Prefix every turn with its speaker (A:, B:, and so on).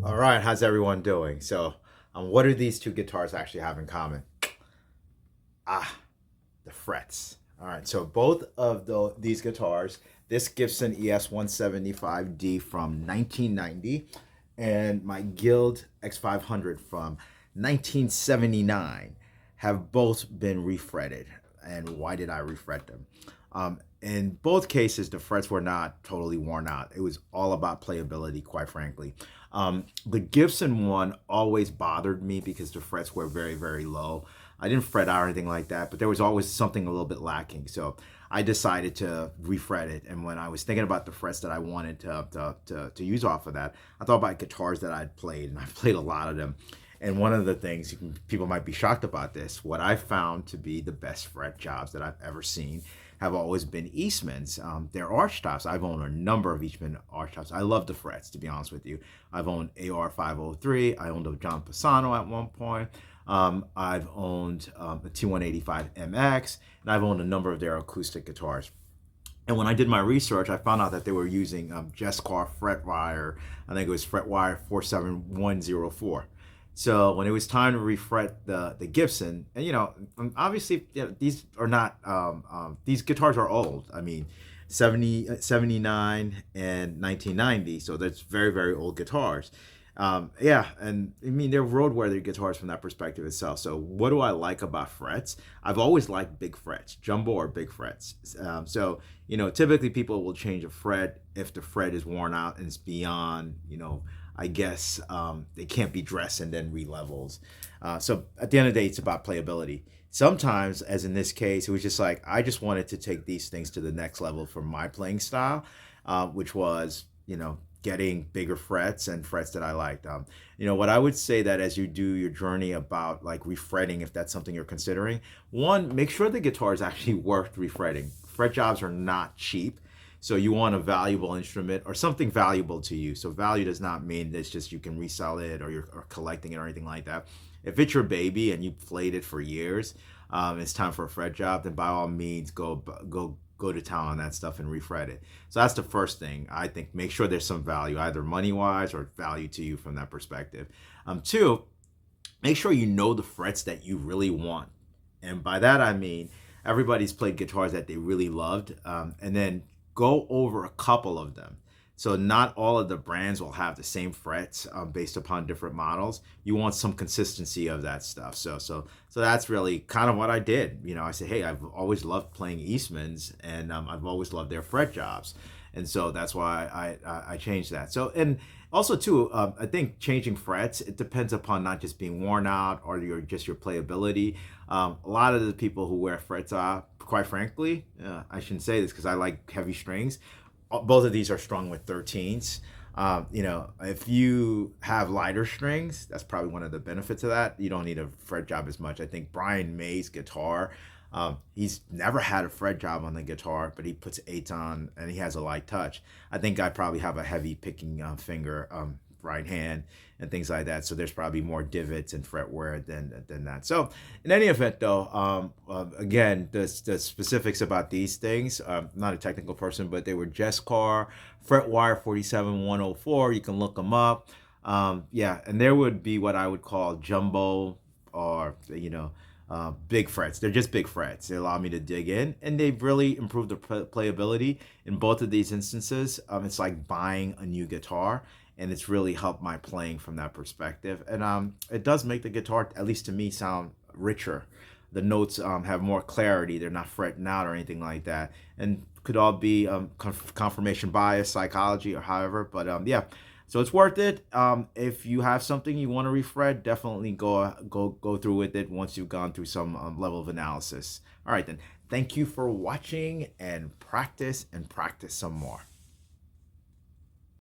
A: All right, how's everyone doing? So, what do these two guitars actually have in common? Ah, the frets. All right, so both of these guitars, this Gibson ES-175D from 1990 and my Guild X500 from 1979 have both been refretted. And why did I refret them? In both cases, the frets were not totally worn out. It was all about playability, quite frankly. The Gibson one always bothered me because the frets were very, very low. I didn't fret out or anything like that, but there was always something a little bit lacking. So I decided to refret it. And when I was thinking about the frets that I wanted to use off of that, I thought about guitars that I'd played, and I've played a lot of them. And one of the things, people might be shocked about this, what I found to be the best fret jobs that I've ever seen have always been Eastman's. They're arch tops. I've owned a number of Eastman arch tops. I love the frets, to be honest with you. I've owned AR503. I owned a John Pisano at one point. I've owned a T185 MX, and I've owned a number of their acoustic guitars. And when I did my research, I found out that they were using Jescar Fretwire. I think it was Fretwire 47104. So when it was time to refret the Gibson, and obviously these are not, these guitars are old. I mean, 79 and 1990, so that's very, very old guitars. Yeah, and I mean they're road-worthy guitars from that perspective itself. So what do I like about frets? I've always liked big frets, jumbo or big frets. So typically people will change a fret if the fret is worn out and it's beyond, I guess they can't be dressed and then re-levels. So at the end of the day, it's about playability. Sometimes, as in this case, it was just like I just wanted to take these things to the next level for my playing style, which was getting bigger frets and frets that I liked. What I would say that as you do your journey about like refretting, if that's something you're considering, one, make sure the guitar is actually worth refretting. Fret jobs are not cheap. So you want a valuable instrument or something valuable to you. So value does not mean it's just you can resell it or you're collecting it or anything like that. If it's your baby and you played it for years, it's time for a fret job, then by all means go to town on that stuff and refret it. So that's the first thing. I think make sure there's some value, either money wise or value to you from that perspective. Two, make sure you know the frets that you really want. And by that I mean everybody's played guitars that they really loved, and then go over a couple of them. So not all of the brands will have the same frets based upon different models. You want some consistency of that stuff. So that's really kind of what I did. I said, hey, I've always loved playing Eastmans, and I've always loved their fret jobs, and so that's why I changed that. So and also too, I think changing frets, it depends upon not just being worn out or your playability. A lot of the people who wear frets are, quite frankly, I shouldn't say this because I like heavy strings. Both of these are strung with 13s. If you have lighter strings, that's probably one of the benefits of that. You don't need a fret job as much. I think Brian May's guitar, he's never had a fret job on the guitar, but he puts 8s on and he has a light touch. I think I probably have a heavy picking finger, right hand, and things like that. So there's probably more divots and fret wear than that. So in any event, though, again, the specifics about these things, I'm not a technical person, but they were Jescar Fretwire 47104. You can look them up. Yeah, and there would be what I would call jumbo or big frets. They're just big frets. They allow me to dig in, and they've really improved the playability in both of these instances. It's like buying a new guitar, and it's really helped my playing from that perspective. And it does make the guitar, at least to me, sound richer. The notes have more clarity. They're not fretting out or anything like that, and could all be confirmation bias, psychology, or however. But yeah. So it's worth it. If you have something you want to refret, definitely go through with it once you've gone through some level of analysis. All right, then. Thank you for watching, and practice some more.